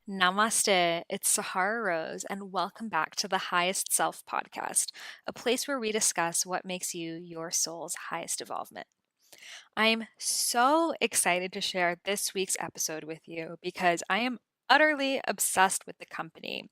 Namaste, it's Sahara Rose, and welcome back to the Highest Self podcast, a place where we discuss what makes you your soul's highest evolvement. I'm so excited to share this week's episode with you because I am utterly obsessed with the company.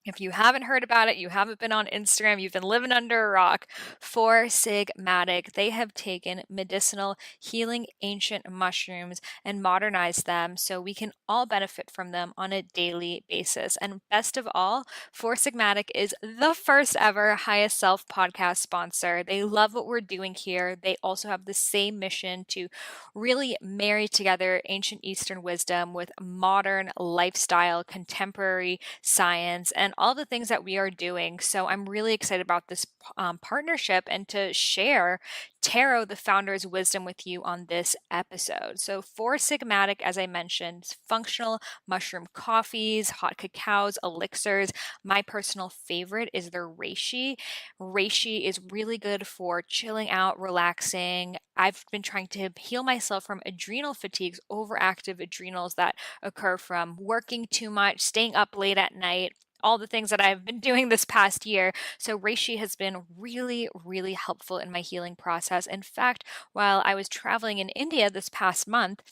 If you haven't heard about it, you haven't been on Instagram, you've been living under a rock, Four Sigmatic, they have taken medicinal, healing ancient mushrooms and modernized them so we can all benefit from them on a daily basis. And best of all, Four Sigmatic is the first ever Highest Self podcast sponsor. They love what we're doing here. They also have the same mission to really marry together ancient Eastern wisdom with modern lifestyle, contemporary science, and all the things that we are doing. So I'm really excited about this partnership and to share Tero, the founder's wisdom with you on this episode. So Four Sigmatic, as I mentioned, functional mushroom coffees, hot cacaos, elixirs. My personal favorite is their reishi. Reishi is really good for chilling out, relaxing. I've been trying to heal myself from adrenal fatigues, overactive adrenals that occur from working too much, staying up late at night, all the things that I've been doing this past year. So reishi has been really, really helpful in my healing process. In fact, while I was traveling in India this past month,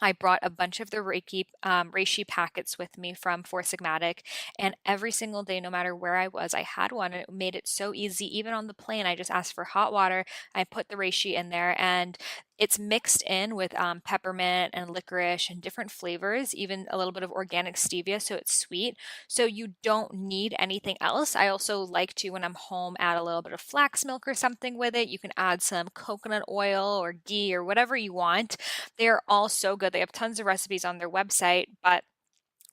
I brought a bunch of the reishi packets with me from Four Sigmatic, and every single day, no matter where I was, I had one, and it made it so easy. Even on the plane, I just asked for hot water. I put the reishi in there, and it's mixed in with peppermint and licorice and different flavors, even a little bit of organic stevia, so it's sweet. So you don't need anything else. I also like to, when I'm home, add a little bit of flax milk or something with it. You can add some coconut oil or ghee or whatever you want. They're all so good. They have tons of recipes on their website, but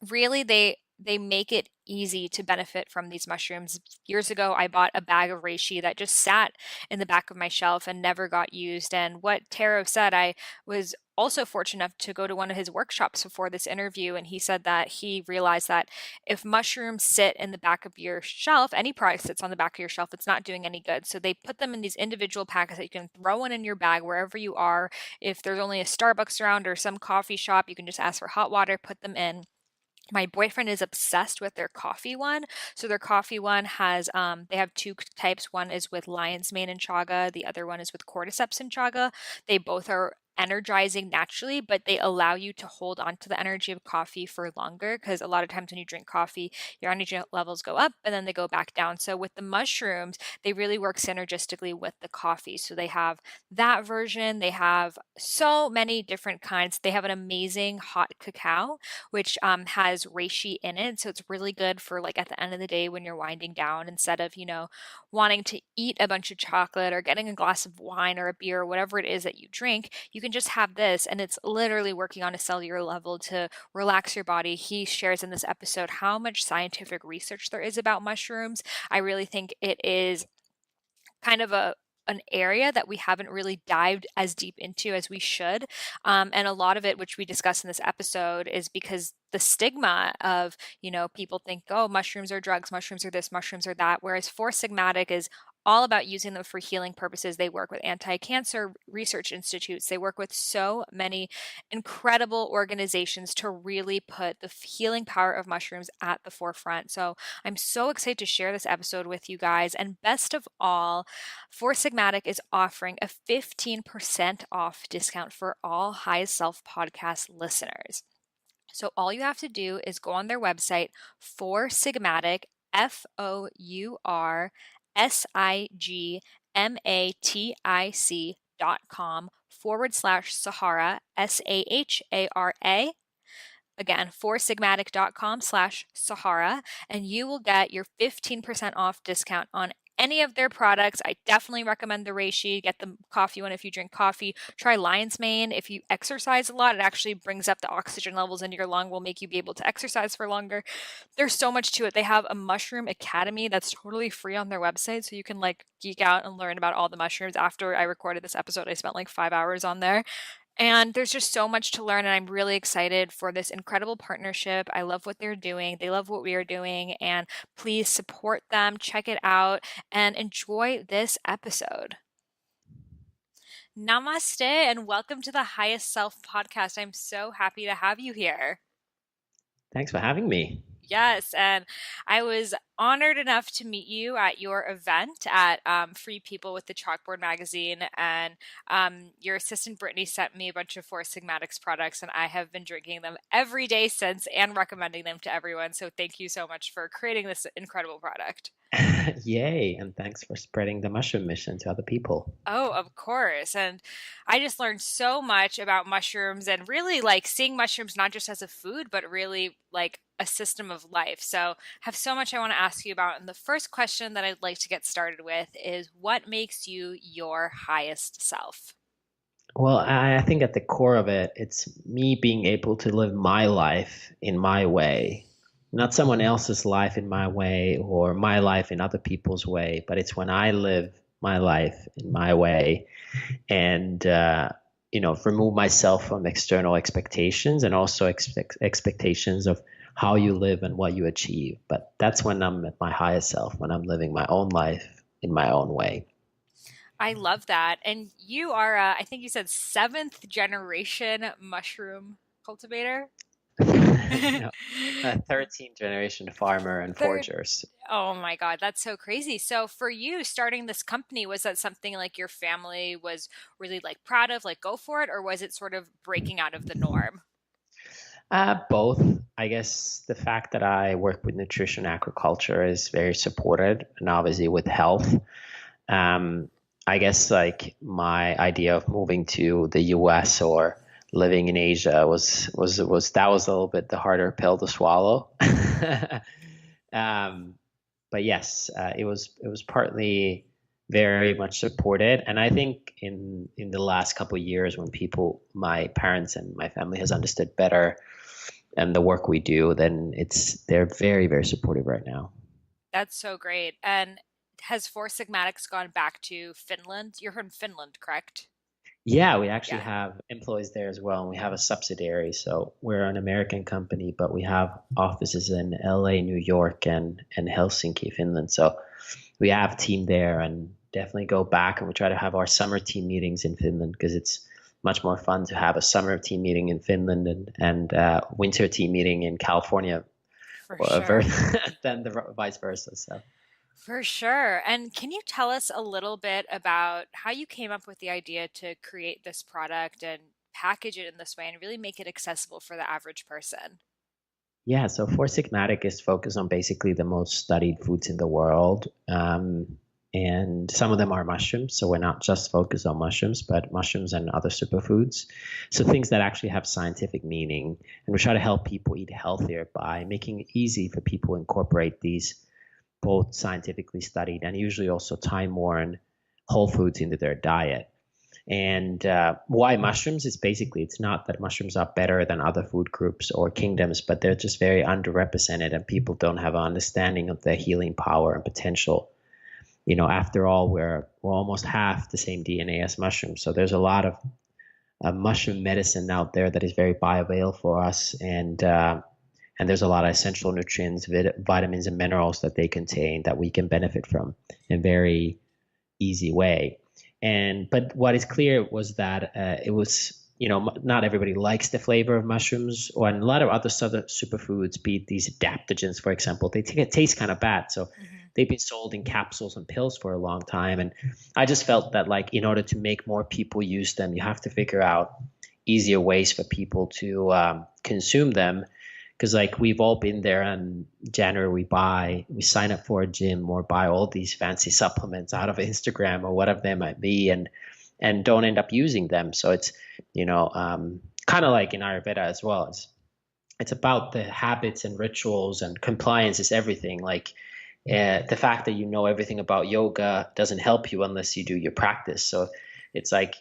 really they make it easy to benefit from these mushrooms. Years ago, I bought a bag of reishi that just sat in the back of my shelf and never got used. And what Tero said, I was also fortunate enough to go to one of his workshops before this interview, and he said that he realized that if mushrooms sit in the back of your shelf, any product sits on the back of your shelf, it's not doing any good. So they put them in these individual packets that you can throw in your bag wherever you are. If there's only a Starbucks around or some coffee shop, you can just ask for hot water, put them in. My boyfriend is obsessed with their coffee one. So their coffee one has, they have two types. One is with lion's mane and chaga. The other one is with cordyceps and chaga. They both are energizing naturally, but they allow you to hold on to the energy of coffee for longer, because a lot of times when you drink coffee, your energy levels go up and then they go back down. So with the mushrooms, they really work synergistically with the coffee. So they have that version. They have so many different kinds. They have an amazing hot cacao, which has reishi in it. So it's really good for like at the end of the day when you're winding down, instead of, wanting to eat a bunch of chocolate or getting a glass of wine or a beer or whatever it is that you drink, you can just have this, and it's literally working on a cellular level to relax your body. He shares in this episode how much scientific research there is about mushrooms. I really think it is kind of an area that we haven't really dived as deep into as we should. And a lot of it, which we discuss in this episode, is because the stigma of, people think, oh, mushrooms are drugs, mushrooms are this, mushrooms are that. Whereas Four Sigmatic is all about using them for healing purposes. They work with anti-cancer research institutes. They work with so many incredible organizations to really put the healing power of mushrooms at the forefront. So I'm so excited to share this episode with you guys. And best of all, Four Sigmatic is offering a 15% off discount for all High Self podcast listeners. So all you have to do is go on their website, Four Sigmatic, FOurSigmatic.com/Sahara, SAHARA. Again, foursigmatic.com/Sahara, and you will get your 15% off discount on any of their products. I definitely recommend the reishi. Get the coffee one if you drink coffee. Try lion's mane if you exercise a lot. It actually brings up the oxygen levels in your lung, will make you be able to exercise for longer. There's so much to it. They have a mushroom academy that's totally free on their website, so you can like geek out and learn about all the mushrooms. After I recorded this episode, I spent like 5 hours on there. And there's just so much to learn, and I'm really excited for this incredible partnership. I love what they're doing. They love what we are doing, and please support them, check it out, and enjoy this episode. Namaste and welcome to the Highest Self podcast. I'm so happy to have you here. Thanks for having me. Yes, and I was honored enough to meet you at your event at Free People with the Chalkboard magazine. And your assistant Brittany sent me a bunch of Four Sigmatics products, and I have been drinking them every day since and recommending them to everyone. So thank you so much for creating this incredible product. Yay, and thanks for spreading the mushroom mission to other people. Oh, of course. And I just learned so much about mushrooms and really like seeing mushrooms not just as a food, but really like a system of life. So, I have so much I want to ask you about. And the first question that I'd like to get started with is what makes you your highest self? Well, I think at the core of it, it's me being able to live my life in my way, not someone else's life in my way or my life in other people's way, but it's when I live my life in my way and, remove myself from external expectations and also expectations of how you live and what you achieve. But that's when I'm at my highest self, when I'm living my own life in my own way. I love that. And you are, I think you said seventh generation mushroom cultivator. No, a 13th generation farmer and Third. foragers. Oh my God, that's so crazy. So for you starting this company, was that something like your family was really like proud of, like go for it, or was it sort of breaking out of the norm? Both. I guess the fact that I work with nutrition agriculture is very supported, and obviously with health. Um, I guess like my idea of moving to the US or living in Asia was that was a little bit the harder pill to swallow. um, but yes, it was partly very much supported, and I think in the last couple of years when people, my parents and my family has understood better and the work we do, then they're very very supportive right now. That's so great. And has Four Sigmatics gone back to Finland? You're from Finland, correct? Yeah, we actually Yeah. have employees there as well, and we have a subsidiary. So we're an American company, but we have offices in LA, New York, and Helsinki, Finland. So we have a team there, and definitely go back. And we try to have our summer team meetings in Finland because it's much more fun to have a summer team meeting in Finland and winter team meeting in California, For or sure. than the vice versa. So. For sure. And can you tell us a little bit about how you came up with the idea to create this product and package it in this way and really make it accessible for the average person? Yeah, so Four Sigmatic is focused on basically the most studied foods in the world. And some of them are mushrooms. So we're not just focused on mushrooms, but mushrooms and other superfoods. So things that actually have scientific meaning. And we try to help people eat healthier by making it easy for people to incorporate these both scientifically studied and usually also time worn whole foods into their diet. And why mushrooms is basically it's not that mushrooms are better than other food groups or kingdoms, but they're just very underrepresented and people don't have an understanding of their healing power and potential. After all, we're almost half the same DNA as mushrooms. So there's a lot of mushroom medicine out there that is very bioavailable for us. And there's a lot of essential nutrients, vitamins, and minerals that they contain that we can benefit from in a very easy way. But what is clear was that it was, not everybody likes the flavor of mushrooms, or and a lot of other superfoods, be it these adaptogens, for example, they taste kind of bad. So Hmm. they've been sold in capsules and pills for a long time. And I just felt that like in order to make more people use them, you have to figure out easier ways for people to consume them, because like we've all been there in January, we sign up for a gym or buy all these fancy supplements out of Instagram or whatever they might be, and don't end up using them. So it's kind of like in Ayurveda as well. It's about the habits and rituals, and compliance is everything. Like the fact that you know everything about yoga doesn't help you unless you do your practice. So it's like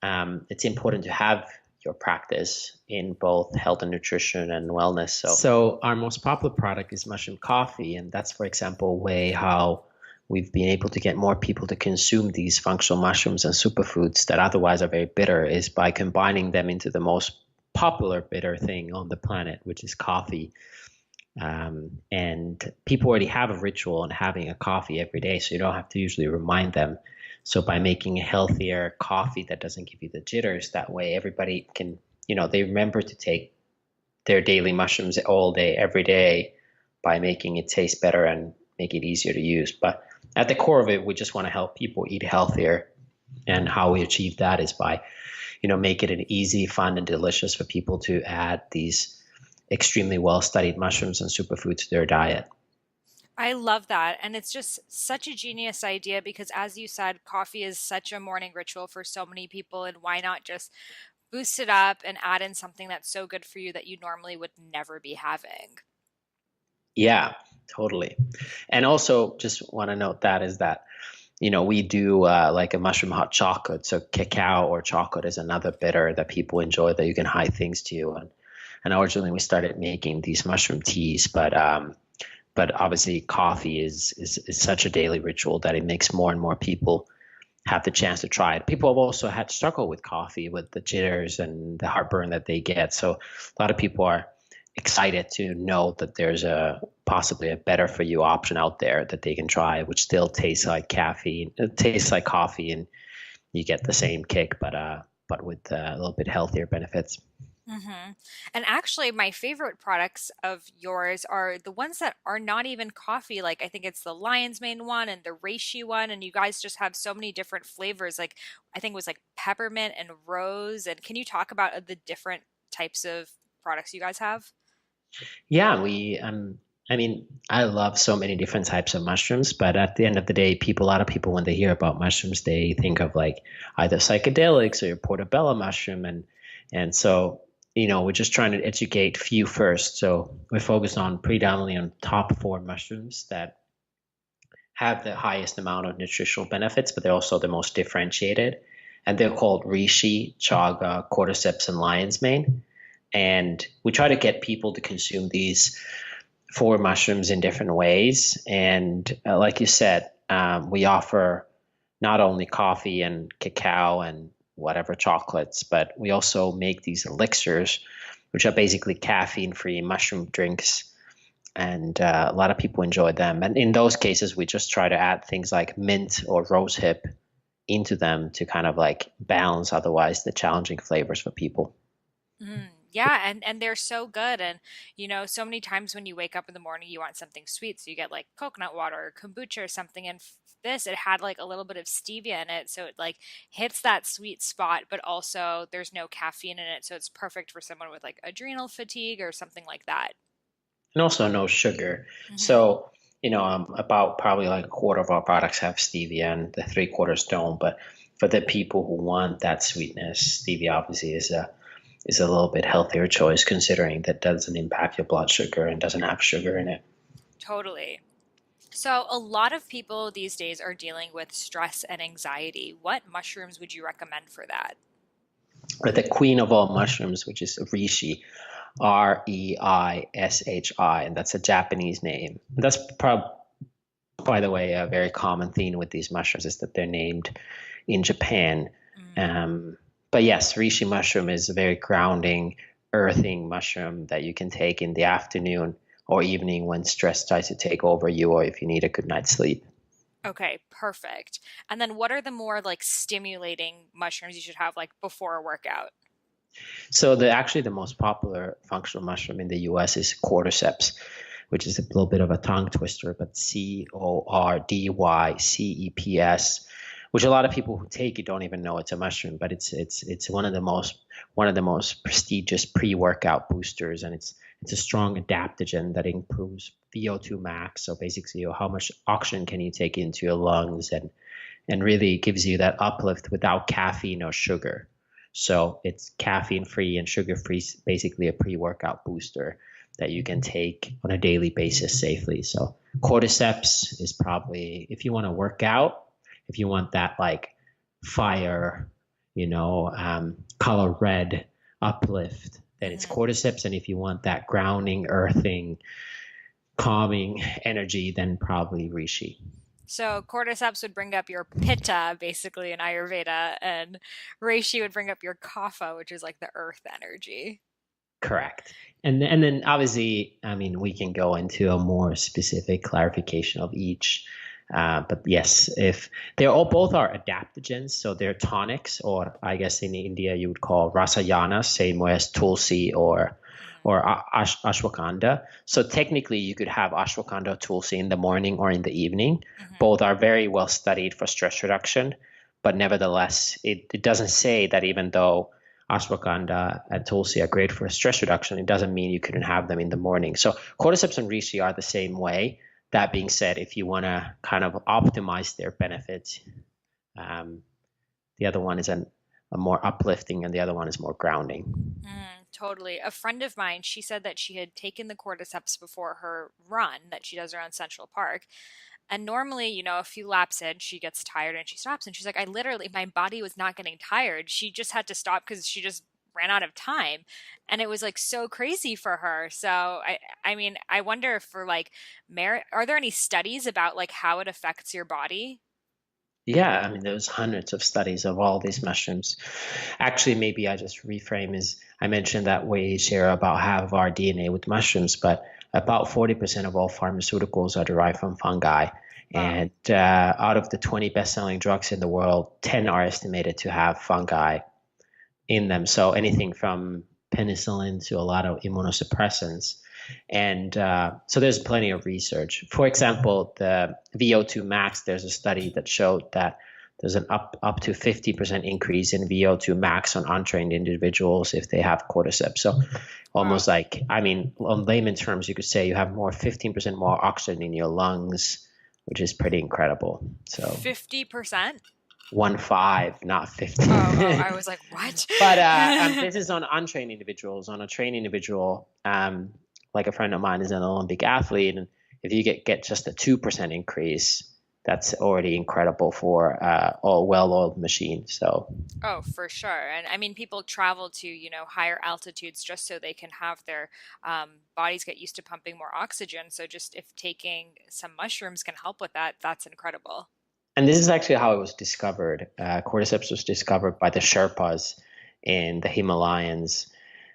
it's important to have your practice in both health and nutrition and wellness. So our most popular product is mushroom coffee, and that's, for example, a way how we've been able to get more people to consume these functional mushrooms and superfoods that otherwise are very bitter, is by combining them into the most popular bitter thing on the planet, which is coffee. And people already have a ritual on having a coffee every day, so you don't have to usually remind them. So by making a healthier coffee that doesn't give you the jitters, that way everybody can, they remember to take their daily mushrooms all day, every day, by making it taste better and make it easier to use. But at the core of it, we just want to help people eat healthier. And how we achieve that is by, make it an easy, fun, and delicious for people to add these extremely well-studied mushrooms and superfoods to their diet. I love that. And it's just such a genius idea because, as you said, coffee is such a morning ritual for so many people. And why not just boost it up and add in something that's so good for you that you normally would never be having? Yeah, totally. And also, just want to note that is that, we do like a mushroom hot chocolate. So cacao or chocolate is another bitter that people enjoy that you can hide things to. And originally we started making these mushroom teas, but obviously coffee is such a daily ritual that it makes more and more people have the chance to try it. People have also had struggle with coffee, with the jitters and the heartburn that they get. So a lot of people are excited to know that there's a possibly a better for you option out there that they can try, which still tastes like caffeine. It tastes like coffee, and you get the same kick, but with a little bit healthier benefits. And actually, my favorite products of yours are the ones that are not even coffee. Like, I think it's the lion's mane one and the reishi one. And you guys just have so many different flavors. Like, I think it was like peppermint and rose. And can you talk about the different types of products you guys have? Yeah, I mean, I love so many different types of mushrooms, but at the end of the day, a lot of people, when they hear about mushrooms, they think of like either psychedelics or your portobello mushroom, and so we're just trying to educate few first. So we focus on predominantly on top four mushrooms that have the highest amount of nutritional benefits, but they're also the most differentiated, and they're called reishi, chaga, cordyceps, and lion's mane. And we try to get people to consume these four mushrooms in different ways. And like you said, we offer not only coffee and cacao and whatever chocolates, but we also make these elixirs, which are basically caffeine-free mushroom drinks. And a lot of people enjoy them. And in those cases, we just try to add things like mint or rosehip into them to kind of like balance otherwise the challenging flavors for people. Yeah, and they're so good. And so many times when you wake up in the morning, you want something sweet, so you get like coconut water or kombucha or something. And this, it had like a little bit of stevia in it, so it like hits that sweet spot, but also there's no caffeine in it, so it's perfect for someone with like adrenal fatigue or something like that. And also no sugar. Hmm. So, about probably like a quarter of our products have stevia and the three quarters don't. But for the people who want that sweetness, stevia obviously is a little bit healthier choice considering that doesn't impact your blood sugar and doesn't have sugar in it. Totally. So, a lot of people these days are dealing with stress and anxiety. What mushrooms would you recommend for that? But the queen of all mushrooms, which is reishi, Reishi, and that's a Japanese name. That's by the way, a very common theme with these mushrooms is that they're named in Japan. Mm. Um, but yes, reishi mushroom is a very grounding, earthing mushroom that you can take in the afternoon or evening when stress tries to take over you, or if you need a good night's sleep. Okay, perfect. And then what are the more like stimulating mushrooms you should have like before a workout? So the most popular functional mushroom in the U.S. is cordyceps, which is a little bit of a tongue twister, but cordyceps, which a lot of people who take it don't even know it's a mushroom, but it's one of the most prestigious pre-workout boosters, and it's a strong adaptogen that improves VO2 max. So basically, how much oxygen can you take into your lungs, and really gives you that uplift without caffeine or sugar. So it's caffeine free and sugar free, basically a pre workout booster that you can take on a daily basis safely. So cordyceps is probably, if you want to work out, if you want that like fire, color red uplift, then it's Hmm. cordyceps. And if you want that grounding, earthing, calming energy, then probably reishi. So cordyceps would bring up your pitta, basically in Ayurveda, and reishi would bring up your kapha, which is like the earth energy. Correct. And then obviously, I mean, we can go into a more specific clarification of each. But yes, if they're all both are adaptogens, so they're tonics, or I guess in India you would call rasayana, same way as tulsi Hmm. or ashwagandha. So technically, you could have ashwagandha or tulsi in the morning or in the evening. Hmm. Both are very well studied for stress reduction, but nevertheless, it doesn't say that even though ashwagandha and tulsi are great for stress reduction, it doesn't mean you couldn't have them in the morning. So cordyceps and reishi are the same way. That being said, if you want to kind of optimize their benefits, um, the other one is a more uplifting and the other one is more grounding. Totally. A friend of mine, she said that she had taken the cordyceps before her run that she does around Central Park. And normally, a few laps in, she gets tired and she stops. And she's like, I literally, my body was not getting tired. She just had to stop because she just ran out of time. And it was like so crazy for her. So I mean, I wonder if for like merit, are there any studies about like how it affects your body? Yeah, I mean, there's hundreds of studies of all these mushrooms. Actually, maybe I just reframe is I mentioned that we share about half of our DNA with mushrooms, but about 40% of all pharmaceuticals are derived from fungi. Wow. And out of the 20 best-selling drugs in the world, 10 are estimated to have fungi in them. So anything from penicillin to a lot of immunosuppressants. And so there's plenty of research. For example, the VO2 max, there's a study that showed that there's an up to 50% increase in VO2 max on untrained individuals if they have cordyceps. So almost Wow. like, I mean, on layman terms, you could say you have more 15% more oxygen in your lungs, which is pretty incredible. So 50%? 1.5, not Oh, 50. I was like, what? But this is on untrained individuals. On a trained individual, like a friend of mine is an Olympic athlete, and if you get just a 2% increase, that's already incredible for a well-oiled machine. So, Oh, for sure. And I mean, people travel to, higher altitudes just so they can have their bodies get used to pumping more oxygen. So just if taking some mushrooms can help with that, that's incredible. and this is actually how it was discovered. Cordyceps was discovered by the Sherpas in the Himalayas.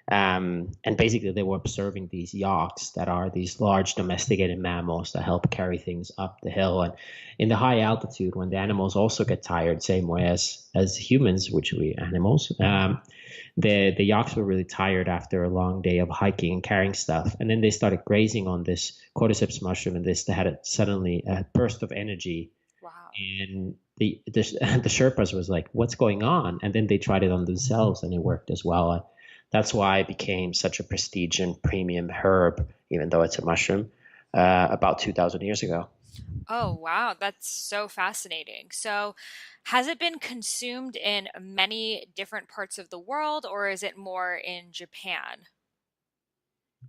And basically, they were observing these yaks that are these large domesticated mammals that help carry things up the hill. And in the high altitude, when the animals also get tired, same way as humans, which we animals, the yaks were really tired after a long day of hiking and carrying stuff. And then they started grazing on this cordyceps mushroom, and they had suddenly a burst of energy. Wow. And the Sherpas was like, "What's going on?" And then they tried it on themselves, and it worked as well. That's why it became such a prestige and premium herb, even though it's a mushroom, about 2,000 years ago. Oh, wow. That's so fascinating. So, has it been consumed in many different parts of the world, or is it more in Japan?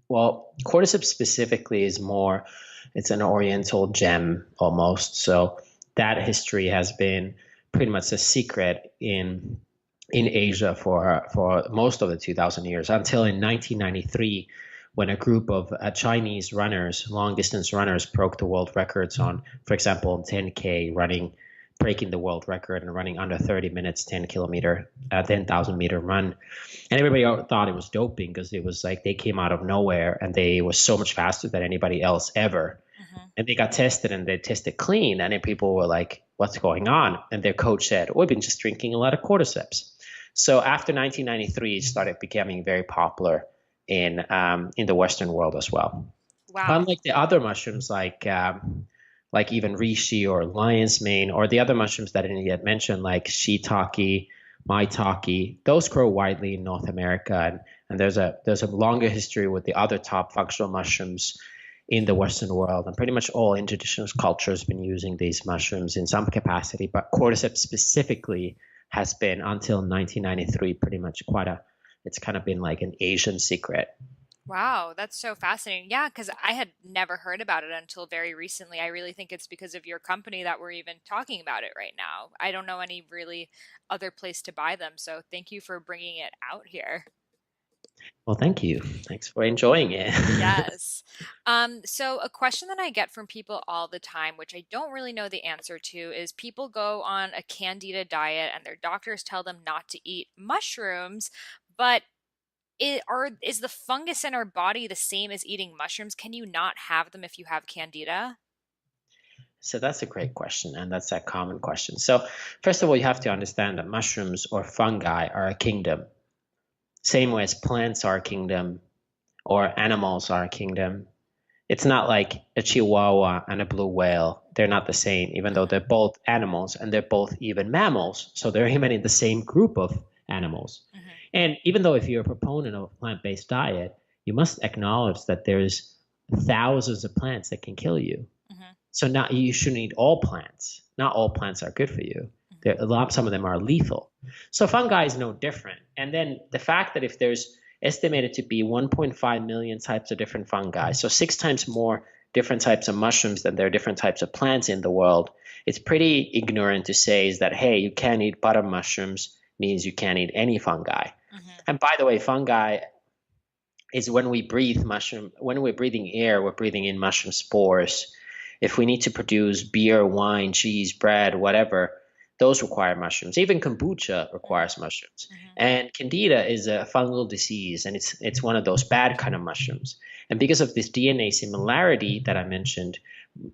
Well, cordyceps specifically is more, it's an oriental gem almost. So that history has been pretty much a secret in Asia for most of the 2,000 years until in 1993 when a group of Chinese runners, long distance runners, broke the world records on, for example, 10K running, breaking the world record and running under 30 minutes, 10 kilometer, 10,000 meter run. And everybody thought it was doping because it was like they came out of nowhere and they were so much faster than anybody else ever. Hmm. And they got tested and they tested clean. And then people were like, what's going on? And their coach said, we've been just drinking a lot of cordyceps. So after 1993, it started becoming very popular in the Western world as well. Wow. Unlike the other mushrooms like even reishi or lion's mane or the other mushrooms that I didn't yet mention like shiitake, maitake, those grow widely in North America and there's a longer history with the other top functional mushrooms in the Western world, and pretty much all indigenous cultures have been using these mushrooms in some capacity, but cordyceps specifically has been until 1993 pretty much it's kind of been like an Asian secret. Wow, that's so fascinating. Yeah, because I had never heard about it until very recently. I really think it's because of your company that we're even talking about it right now. I don't know any really other place to buy them, so thank you for bringing it out here. Well, thank you. Thanks for enjoying it. Yes. So a question that I get from people all the time, which I don't really know the answer to, is people go on a Candida diet and their doctors tell them not to eat mushrooms, but is the fungus in our body the same as eating mushrooms? Can you not have them if you have Candida? So that's a great question, and that's a common question. So first of all, you have to understand that mushrooms or fungi are a kingdom, same way as plants are a kingdom or animals are a kingdom. It's not like a chihuahua and a blue whale. They're not the same, even though they're both animals and they're both even mammals. So they're even in the same group of animals. Hmm. And even though if you're a proponent of a plant-based diet, you must acknowledge that there's thousands of plants that can kill you. Hmm. So not you shouldn't eat all plants. Not all plants are good for you. Hmm. Some of them are lethal. So fungi is no different. And then the fact that if there's estimated to be 1.5 million types of different fungi, so 6 times more different types of mushrooms than there are different types of plants in the world, it's pretty ignorant to say is that, hey, you can't eat butter mushrooms means you can't eat any fungi. Hmm. And by the way, fungi is when we breathe mushroom, when we're breathing air, we're breathing in mushroom spores. If we need to produce beer, wine, cheese, bread, whatever, those require mushrooms. Even kombucha requires mushrooms. Hmm. And Candida is a fungal disease, and it's one of those bad kind of mushrooms. And because of this DNA similarity that I mentioned,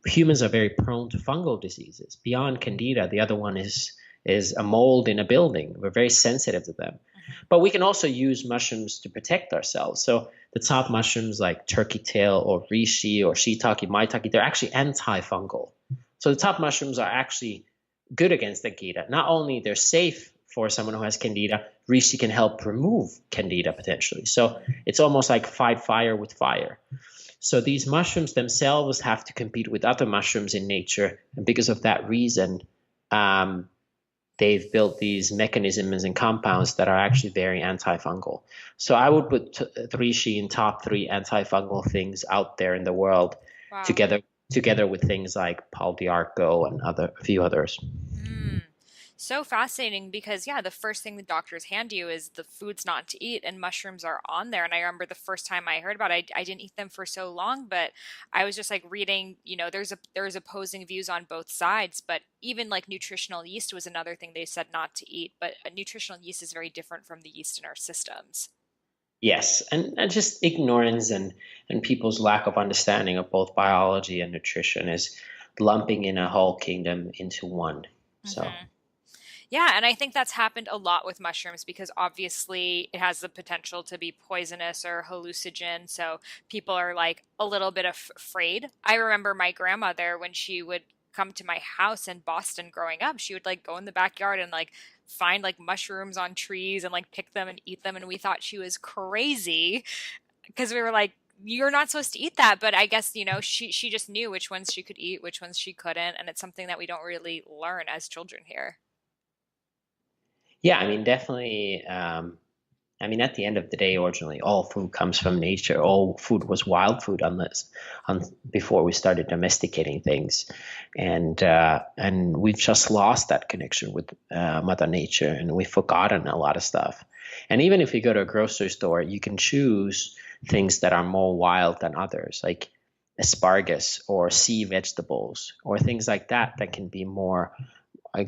humans are very prone to fungal diseases. Beyond Candida, the other one is a mold in a building. We're very sensitive to them. Hmm. But we can also use mushrooms to protect ourselves. So the top mushrooms like turkey tail or reishi or shiitake, maitake, they're actually antifungal. So the top mushrooms are actually good against the candida. Not only they're safe for someone who has candida, reishi can help remove candida potentially. So it's almost like fight fire with fire. So these mushrooms themselves have to compete with other mushrooms in nature, and because of that reason, um, they've built these mechanisms and compounds that are actually very antifungal. So I would put reishi in top 3 antifungal things out there in the world, Wow. together with things like Pal d'Arco and a few others. Mm. So fascinating because, yeah, the first thing the doctors hand you is the foods not to eat, and mushrooms are on there. And I remember the first time I heard about it, I didn't eat them for so long, but I was just like reading, there's opposing views on both sides, but even like nutritional yeast was another thing they said not to eat. But nutritional yeast is very different from the yeast in our systems. Yes, and just ignorance and people's lack of understanding of both biology and nutrition is lumping in a whole kingdom into one. So Hmm. Yeah, and I think that's happened a lot with mushrooms because obviously it has the potential to be poisonous or hallucinogen. So people are like a little bit afraid. I remember my grandmother when she would come to my house in Boston growing up, she would like go in the backyard and like find like mushrooms on trees and like pick them and eat them. And we thought she was crazy because we were like, you're not supposed to eat that. But I guess, she just knew which ones she could eat, which ones she couldn't. And it's something that we don't really learn as children here. yeah, I mean definitely. I mean, at the end of the day, originally all food comes from nature. All food was wild food, before we started domesticating things, and we've just lost that connection with Mother Nature, and we've forgotten a lot of stuff. And even if you go to a grocery store, you can choose things that are more wild than others, like asparagus or sea vegetables or things like that that can be more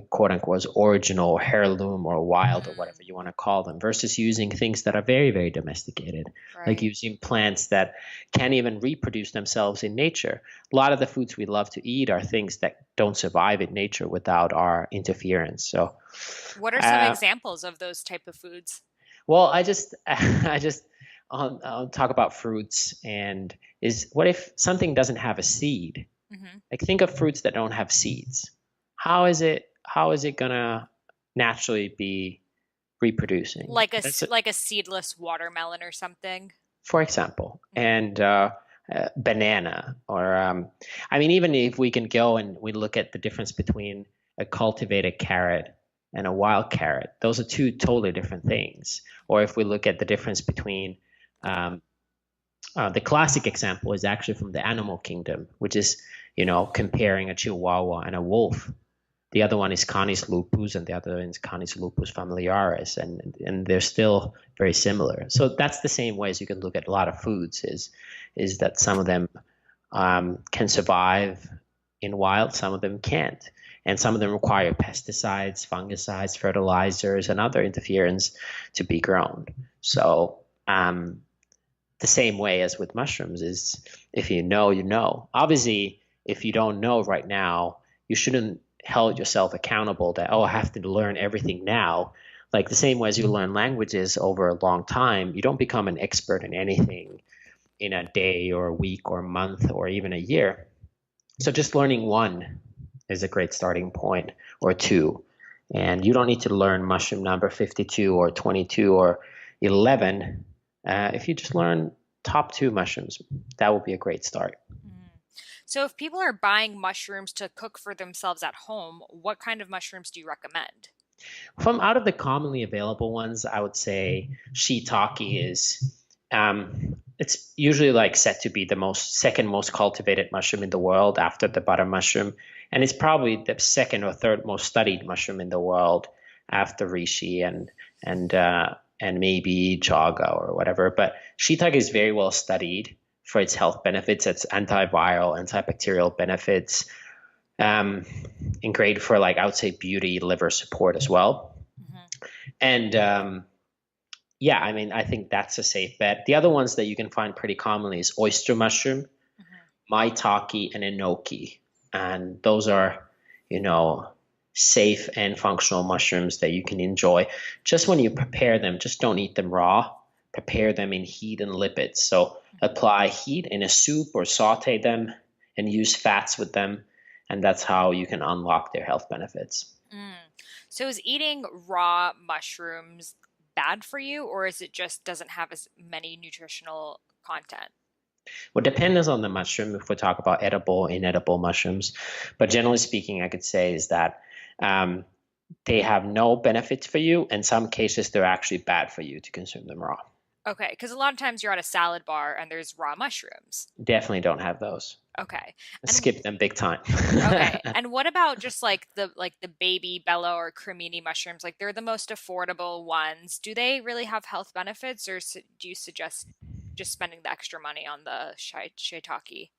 quote unquote original or heirloom or wild or Mm, whatever you want to call them versus using things that are very, very domesticated, like right. using plants that can't even reproduce themselves in nature. A lot of the foods we love to eat are things that don't survive in nature without our interference. So, What are some uh, examples of those type of foods? well, I just, I just I'll talk about fruits and is what if something doesn't have a seed? Hmm. Like think of fruits that don't have seeds. How is it gonna naturally be reproducing? That's Like a seedless watermelon or something. for example, Hmm. and banana or I mean even if we can go and we look at the difference between a cultivated carrot and a wild carrot, those are two totally different things. Or if we look at the difference between um, the classic example is actually from the animal kingdom, which is comparing a chihuahua and a wolf. The other one is Canis lupus, and the other one is Canis lupus familiaris, and they're still very similar. So that's the same way as you can look at a lot of foods. Is that some of them can survive in wild, some of them can't, and some of them require pesticides, fungicides, fertilizers, and other interference to be grown. So the same way as with mushrooms is if you know, you know. Obviously, if you don't know right now, you shouldn't hold yourself accountable that, oh, I have to learn everything now. Like the same way as you learn languages over a long time, you don't become an expert in anything in a day or a week or a month or even a year. So just learning one is a great starting point, or two. And you don't need to learn mushroom number 52 or 22 or 11. If you just learn top two mushrooms, that will be a great start. Mm. So if people are buying mushrooms to cook for themselves at home, what kind of mushrooms do you recommend? From out of the commonly available ones, I would say shiitake is it's usually like said to be the most second most cultivated mushroom in the world after the butter mushroom, and it's probably the second or third most studied mushroom in the world after reishi and maybe chaga or whatever. But shiitake is very well studied for its health benefits, its antiviral, antibacterial benefits, um, and great for like I would say beauty, liver support as well. Hmm. And yeah, I mean I think that's a safe bet. The other ones that you can find pretty commonly is oyster mushroom, Hmm. maitake, and enoki, and those are you know safe and functional mushrooms that you can enjoy. Just when you prepare them, just don't eat them raw. Prepare them in heat and lipids. So apply heat in a soup or saute them and use fats with them, and that's how you can unlock their health benefits. Mm. So is eating raw mushrooms bad for you, or is it just doesn't have as many nutritional content? Well, depends on the mushroom if we talk about edible, inedible mushrooms. But generally speaking, I could say is that um, they have no benefits for you. In some cases, they're actually bad for you to consume them raw. Okay, because a lot of times you're at a salad bar and there's raw mushrooms. Definitely don't have those. Okay. And Skip them big time. okay. And what about just like the baby Bella or cremini mushrooms? Like they're the most affordable ones. Do they really have health benefits, or do you suggest just spending the extra money on the shiitake?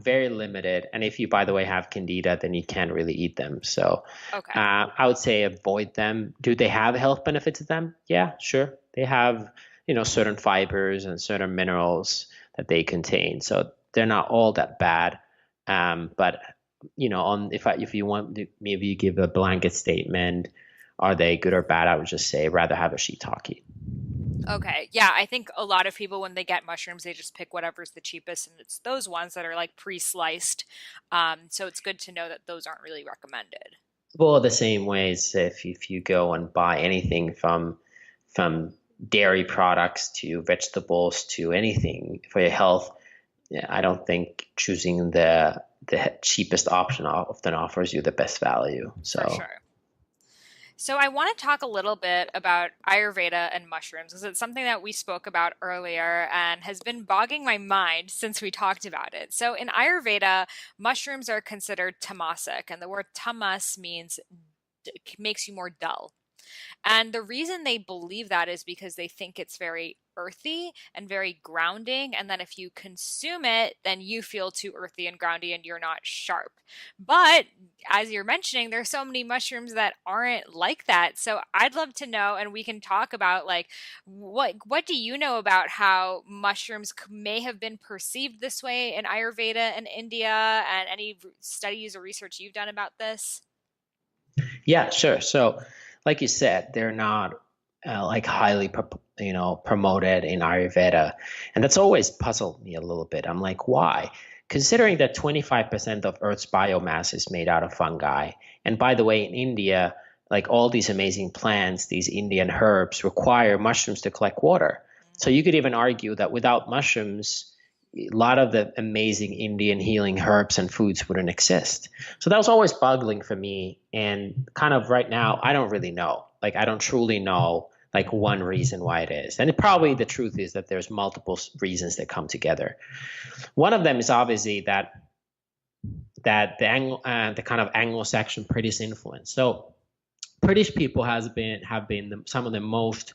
Very limited. And if you, by the way, have Candida, then you can't really eat them. So Okay. I would say avoid them. Do they have health benefits to them? Yeah, sure. They have, certain fibers and certain minerals that they contain. So they're not all that bad. But on if you want to maybe give a blanket statement, are they good or bad? I would just say rather have a shiitake. Okay. Yeah, I think a lot of people when they get mushrooms, they just pick whatever's the cheapest, and it's those ones that are like pre-sliced. So it's good to know that those aren't really recommended. Well, the same ways if you go and buy anything from dairy products to vegetables to anything for your health, yeah, I don't think choosing the cheapest option often offers you the best value. For So sure. So I want to talk a little bit about Ayurveda and mushrooms because it's something that we spoke about earlier and has been bogging my mind since we talked about it. So in Ayurveda, mushrooms are considered tamasic, and the word tamas means makes you more dull. And the reason they believe that is because they think it's very earthy and very grounding. And then if you consume it, then you feel too earthy and groundy and you're not sharp. But as you're mentioning, there's so many mushrooms that aren't like that. So I'd love to know, and we can talk about like what do you know about how mushrooms may have been perceived this way in Ayurveda and India, and any studies or research you've done about this? yeah, sure. So like you said, they're not like highly promoted in Ayurveda, and that's always puzzled me a little bit. I'm like, why? Considering that 25% of Earth's biomass is made out of fungi, and by the way, in India, like all these amazing plants, these Indian herbs require mushrooms to collect water. So you could even argue that without mushrooms, a lot of the amazing Indian healing herbs and foods wouldn't exist. So that was always boggling for me. And kind of right now, I don't really know. Like, I don't truly know like one reason why it is. And probably the truth is that there's multiple reasons that come together. One of them is obviously that the kind of Anglo-Saxon British influence. So British people have been some of the most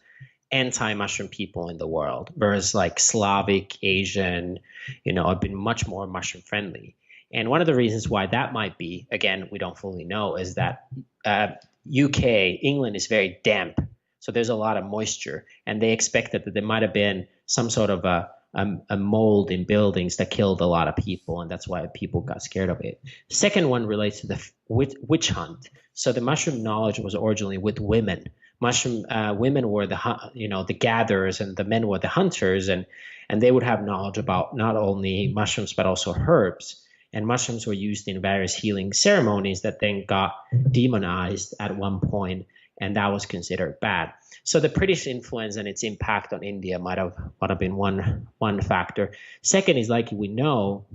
anti-mushroom people in the world, whereas like Slavic, Asian, have been much more mushroom friendly. And one of the reasons why that might be, again, we don't fully know, is that UK, England is very damp. So there's a lot of moisture, and they expected that there might have been some sort of a a mold in buildings that killed a lot of people, and that's why people got scared of it. The second one relates to the witch hunt. So the mushroom knowledge was originally with women. Mushroom women were the gatherers, and the men were the hunters, and they would have knowledge about not only mushrooms but also herbs. And mushrooms were used in various healing ceremonies that then got demonized at one point, and that was considered bad. So the British influence and its impact on India might have been one factor. Second is, like we know,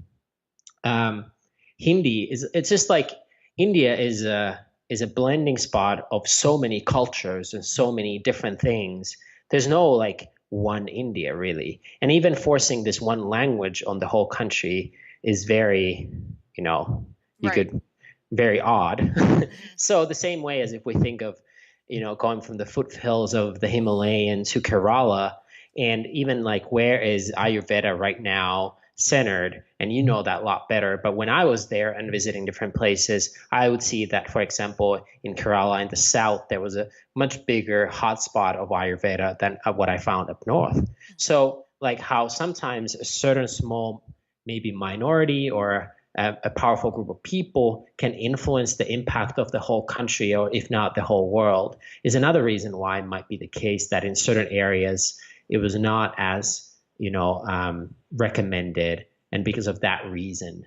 Hindi is, it's just like India is a blending spot of so many cultures and so many different things. There's no like one India really, and even forcing this one language on the whole country is very, you Right. could very odd. Hmm. So the same way as if we think of, going from the foothills of the Himalayan to Kerala, and even like where is Ayurveda right now centered, and you know that a lot better. But when I was there and visiting different places, I would see that, for example, in Kerala in the south, there was a much bigger hotspot of Ayurveda than what I found up north. So like how sometimes a certain small, maybe minority or a powerful group of people can influence the impact of the whole country, or if not the whole world, is another reason why it might be the case that in certain areas it was not as, recommended, and because of that reason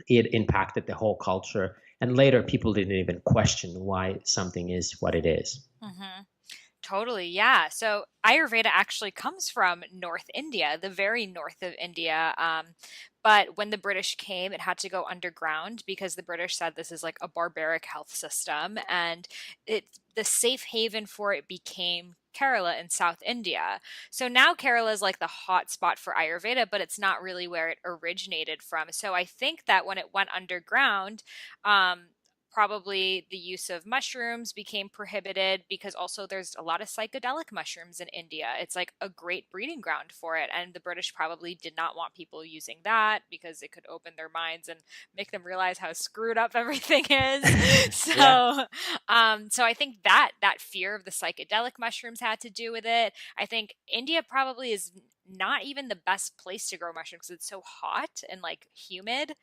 it impacted the whole culture, and later people didn't even question why something is what it is. Hmm. Totally, yeah. So Ayurveda actually comes from North India, the very north of India. But when the British came, it had to go underground because the British said this is like a barbaric health system, and the safe haven for it became Kerala in South India. So now Kerala is like the hot spot for Ayurveda, but it's not really where it originated from. So I think that when it went underground, um, probably the use of mushrooms became prohibited because also there's a lot of psychedelic mushrooms in India. It's like a great breeding ground for it. And the British probably did not want people using that because it could open their minds and make them realize how screwed up everything is. Yeah. So I think that fear of the psychedelic mushrooms had to do with it. I think India probably is not even the best place to grow mushrooms because it's so hot and like humid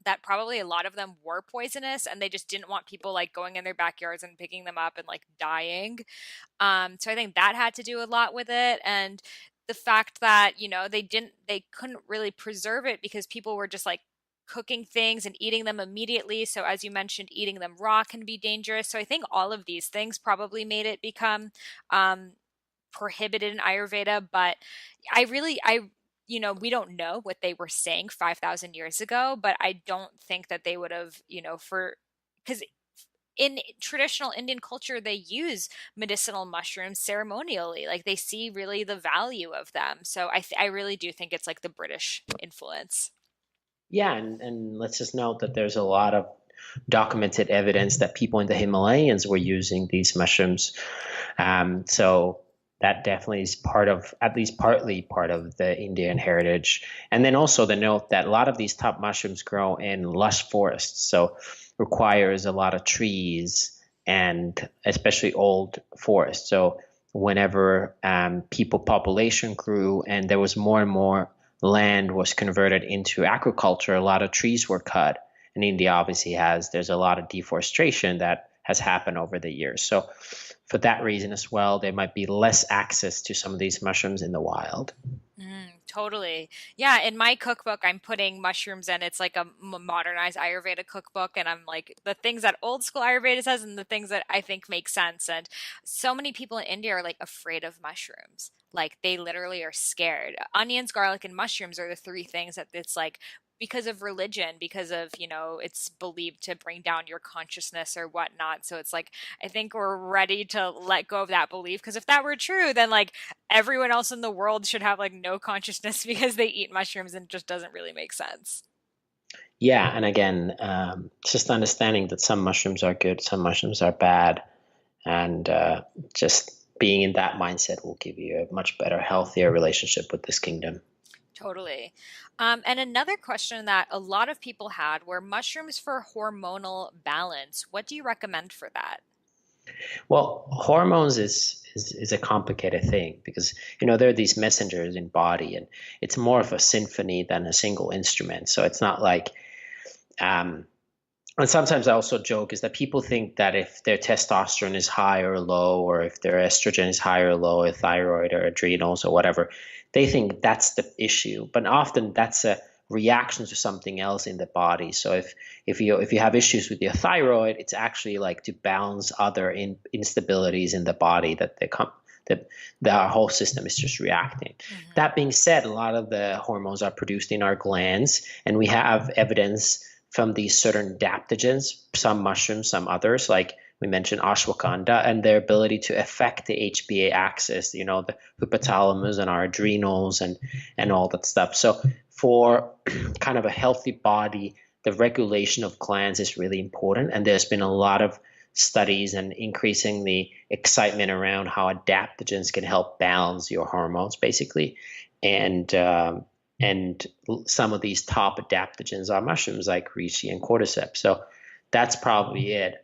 that probably a lot of them were poisonous and they just didn't want people like going in their backyards and picking them up and like dying. So I think that had to do a lot with it. And the fact that, they couldn't really preserve it because people were just like cooking things and eating them immediately. So as you mentioned, eating them raw can be dangerous. So I think all of these things probably made it become um, prohibited in Ayurveda, but we don't know what they were saying 5,000 years ago, but I don't think that they would have, because in traditional Indian culture, they use medicinal mushrooms ceremonially. Like they see really the value of them. So I really do think it's like the British influence. Yeah, and let's just note that there's a lot of documented evidence that people in the Himalayas were using these mushrooms. So that definitely is part of, at least partly part of the Indian heritage. And then also the note that a lot of these top mushrooms grow in lush forests, so requires a lot of trees and especially old forests. So whenever people population grew and there was more and more land was converted into agriculture, a lot of trees were cut. And India obviously there's a lot of deforestation that has happened over the years. So for that reason as well, there might be less access to some of these mushrooms in the wild. Totally. Yeah, in my cookbook, I'm putting mushrooms in. It's like a modernized Ayurveda cookbook, and I'm like the things that old school Ayurveda says and the things that I think make sense. And so many people in India are like afraid of mushrooms. Like they literally are scared. Onions, garlic, and mushrooms are the three things that it's like because of religion, because of, it's believed to bring down your consciousness or whatnot. So it's like I think we're ready to let go of that belief because if that were true, then like everyone else in the world should have like no consciousness because they eat mushrooms and it just doesn't really make sense. Yeah, and again, just understanding that some mushrooms are good, some mushrooms are bad, and just being in that mindset will give you a much better, healthier relationship with this kingdom. Totally. And another question that a lot of people had were mushrooms for hormonal balance. What do you recommend for that? Well, hormones is a complicated thing because there are these messengers in body, and it's more of a symphony than a single instrument. So it's not like um, and sometimes I also joke is that people think that if their testosterone is high or low, or if their estrogen is high or low, or thyroid or adrenals or whatever, they think that's the issue. But often that's a reaction to something else in the body. So if you have issues with your thyroid, it's actually like to balance other instabilities in the body that they come that our whole system is just reacting. Hmm. That being said, a lot of the hormones are produced in our glands, and we have evidence from these certain adaptogens, some mushrooms, some others, like we mentioned ashwagandha, and their ability to affect the HPA axis, the hypothalamus and our adrenals and all that stuff. So for kind of a healthy body, the regulation of glands is really important. And there's been a lot of studies and increasing the excitement around how adaptogens can help balance your hormones, basically. And some of these top adaptogens are mushrooms like reishi and cordyceps. So that's probably it.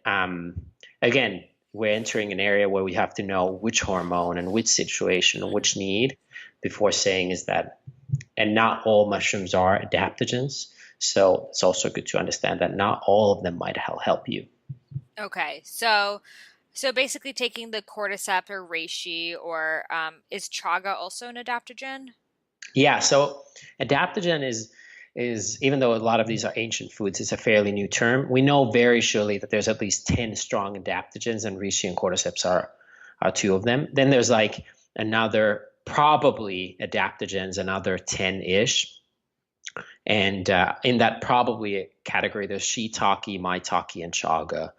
Again, we're entering an area where we have to know which hormone and which situation and which need before saying is that, and not all mushrooms are adaptogens. So it's also good to understand that not all of them might help you. Okay, so basically taking the cordyceps or reishi or is chaga also an adaptogen? Yeah, so adaptogen is even though a lot of these are ancient foods, it's a fairly new term. We know very surely that there's at least 10 strong adaptogens, and reishi and cordyceps are two of them. Then there's like another probably adaptogens, another 10-ish. And in that probably category, there's shiitake, maitake, and chaga.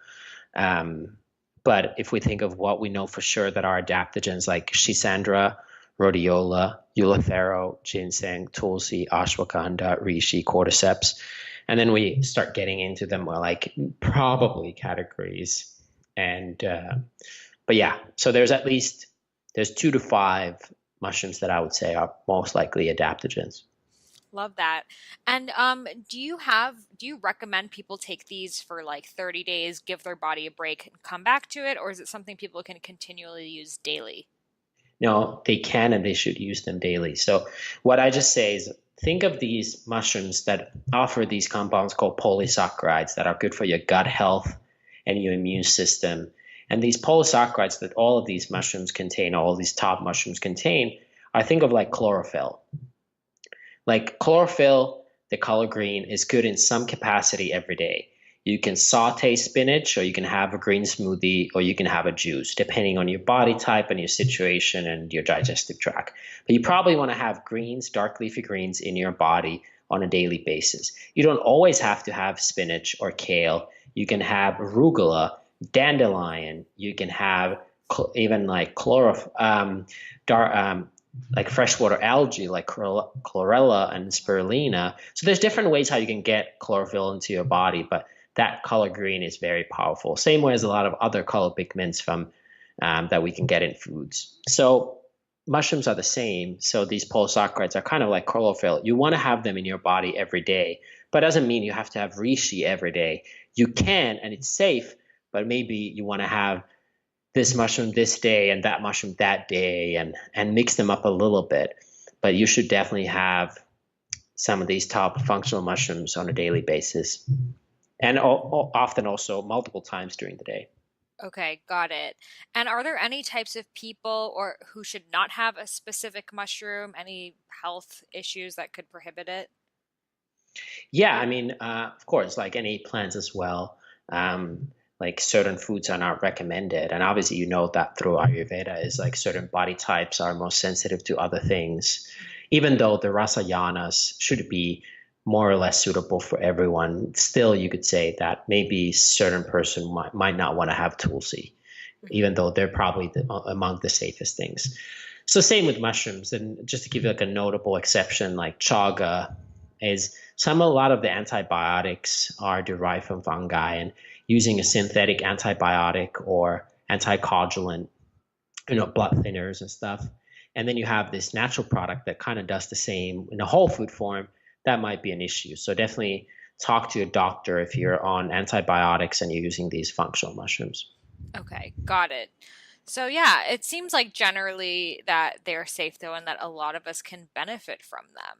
Um, but if we think of what we know for sure that are adaptogens like schisandra, rhodiola, eleuthero, ginseng, tulsi, ashwagandha, reishi, cordyceps, and then we start getting into them more like probably categories. And but yeah, so there's 2 to 5 mushrooms that I would say are most likely adaptogens. Love that. And do you recommend people take these for like 30 days, give their body a break and come back to it, or is it something people can continually use daily? No, they can and they should use them daily. So what I just say is think of these mushrooms that offer these compounds called polysaccharides that are good for your gut health and your immune system. And these polysaccharides that all of these mushrooms contain, all of these top mushrooms contain, I think of like chlorophyll. Like chlorophyll, the color green, is good in some capacity every day. You can saute spinach, or you can have a green smoothie, or you can have a juice, depending on your body type and your situation and your digestive tract. But you probably want to have greens, dark leafy greens in your body on a daily basis. You don't always have to have spinach or kale. You can have arugula, dandelion. You can have even like dark, like freshwater algae like chlorella and spirulina. So there's different ways how you can get chlorophyll into your body, but that color green is very powerful. Same way as a lot of other color pigments from that we can get in foods. So mushrooms are the same. So these polysaccharides are kind of like chlorophyll. You want to have them in your body every day, but it doesn't mean you have to have reishi every day. You can, and it's safe, but maybe you want to have this mushroom this day and that mushroom that day and mix them up a little bit. But you should definitely have some of these top functional mushrooms on a daily basis and often also multiple times during the day. Okay, got it. And are there any types of people or who should not have a specific mushroom? Any health issues that could prohibit it? Yeah, I mean, of course, like any plants as well. Like certain foods are not recommended, and obviously you know that through Ayurveda is like certain body types are more sensitive to other things, even though the rasayanas should be more or less suitable for everyone. Still, you could say that maybe certain person might not want to have tulsi, Hmm. even though they're probably among the safest things. So same with mushrooms, and just to give you like a notable exception, like chaga is a lot of the antibiotics are derived from fungi, and using a synthetic antibiotic or anticoagulant, blood thinners and stuff. And then you have this natural product that kind of does the same in a whole food form. That might be an issue. So definitely talk to your doctor if you're on antibiotics and you're using these functional mushrooms. Okay, got it. So yeah, it seems like generally that they're safe though, and that a lot of us can benefit from them.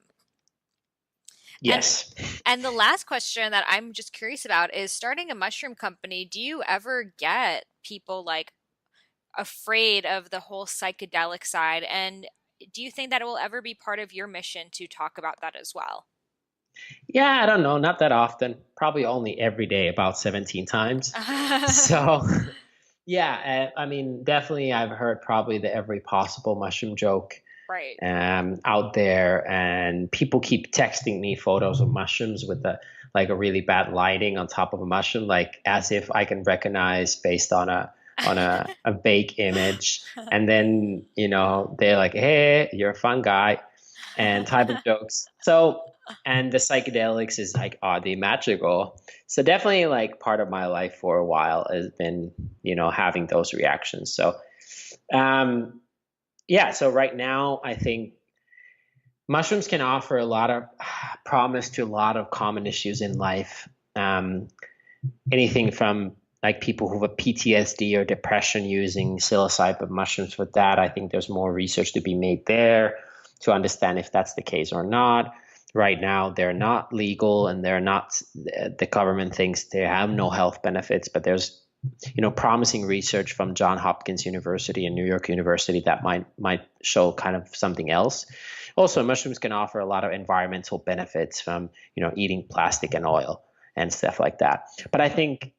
And Yes. and the last question that I'm just curious about is starting a mushroom company, do you ever get people like afraid of the whole psychedelic side? And do you think that it will ever be part of your mission to talk about that as well? Yeah, I don't know, not that often. Probably only every day, about 17 times. So, yeah, I mean, definitely I've heard probably the every possible mushroom joke Right. out there, and people keep texting me photos of mushrooms with the like a really bad lighting on top of a mushroom, like as if I can recognize based on a vague image. And then, they're like, "Hey, you're a fun guy," and type of jokes. So, and the psychedelics is like oddly magical. So definitely like part of my life for a while has been, having those reactions. So, um, yeah. So right now, I think mushrooms can offer a lot of promise to a lot of common issues in life. Um, Anything from like people who have PTSD or depression using psilocybin mushrooms for that. I think there's more research to be made there to understand if that's the case or not. Right now, they're not legal and they're not, the government thinks they have no health benefits, but there's promising research from John Hopkins University and New York University that might show kind of something else. Also, mushrooms can offer a lot of environmental benefits from eating plastic and oil and stuff like that. But I think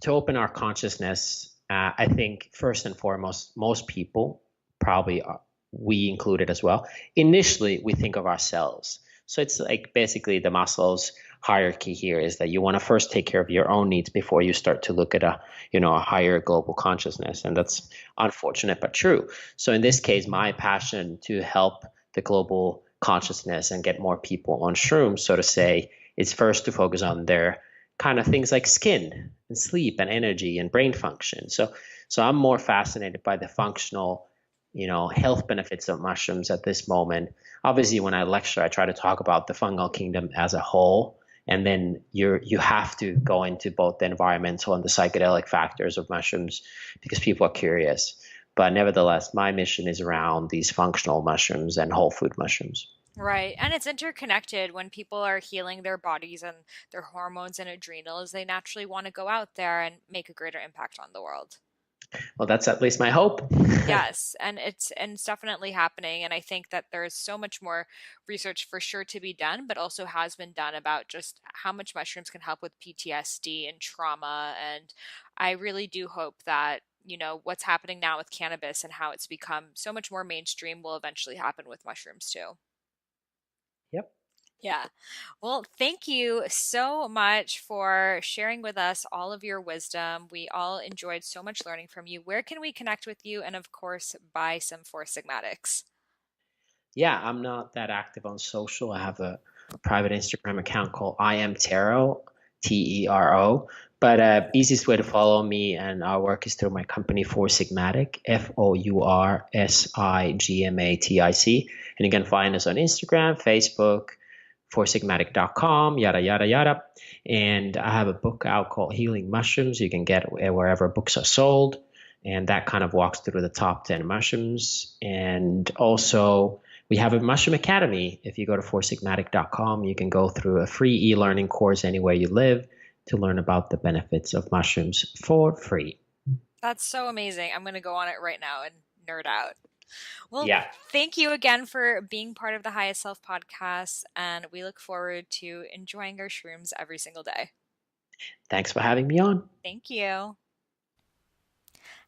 to open our consciousness, I think first and foremost, most people probably are, we included as well. Initially, we think of ourselves. So it's like basically the Maslow's hierarchy here is that you want to first take care of your own needs before you start to look at a higher global consciousness, and that's unfortunate but true. So in this case, my passion to help the global consciousness and get more people on shrooms, so to say, is first to focus on their kind of things like skin and sleep and energy and brain function. So I'm more fascinated by the functional, health benefits of mushrooms at this moment. Obviously, when I lecture, I try to talk about the fungal kingdom as a whole, and then you have to go into both the environmental and the psychedelic factors of mushrooms because people are curious. But nevertheless, my mission is around these functional mushrooms and whole food mushrooms. Right. And it's interconnected when people are healing their bodies and their hormones and adrenals, they naturally want to go out there and make a greater impact on the world. Well, that's at least my hope. Yes, and it's definitely happening, and I think that there's so much more research for sure to be done, but also has been done about just how much mushrooms can help with PTSD and trauma, and I really do hope that, what's happening now with cannabis and how it's become so much more mainstream will eventually happen with mushrooms too. Yep. Yeah. Well, thank you so much for sharing with us all of your wisdom. We all enjoyed so much learning from you. Where can we connect with you? And of course, buy some Four Sigmatics. Yeah, I'm not that active on social. I have a private Instagram account called I am Tero, Tero. But easiest way to follow me and our work is through my company Four Sigmatic, Foursigmatic. And you can find us on Instagram, Facebook, foursigmatic.com, yada yada yada. And I have a book out called Healing Mushrooms. You can get wherever books are sold. And that kind of walks through the top 10 mushrooms. And also we have a Mushroom Academy. If you go to foursigmatic.com, you can go through a free e-learning course anywhere you live to learn about the benefits of mushrooms for free. That's so amazing. I'm going to go on it right now and nerd out. Well, Yeah. thank you again for being part of the Highest Self podcast, and we look forward to enjoying our shrooms every single day. Thanks for having me on. Thank you.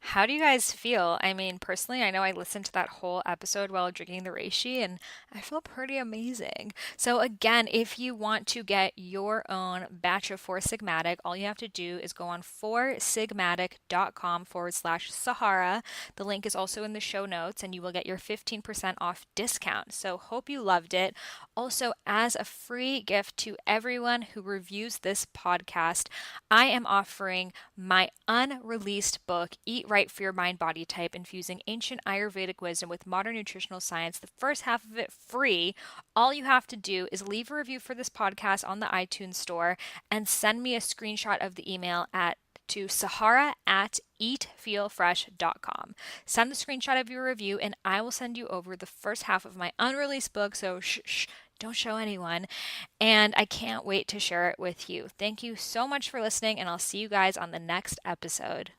How do you guys feel? I mean, personally, I know I listened to that whole episode while drinking the reishi and I feel pretty amazing. So, again, if you want to get your own batch of Four Sigmatic, all you have to do is go on foursigmatic.com/Sahara. The link is also in the show notes and you will get your 15% off discount. So, hope you loved it. Also, as a free gift to everyone who reviews this podcast, I am offering my unreleased book, Eat Right for Your Mind Body Type, infusing ancient Ayurvedic wisdom with modern nutritional science. The first half of it free. All you have to do is leave a review for this podcast on the iTunes store and send me a screenshot of the email at to Sahara@eatfeelfresh.com. Send a screenshot of your review and I will send you over the first half of my unreleased book, so shh, don't show anyone. And I can't wait to share it with you. Thank you so much for listening, and I'll see you guys on the next episode.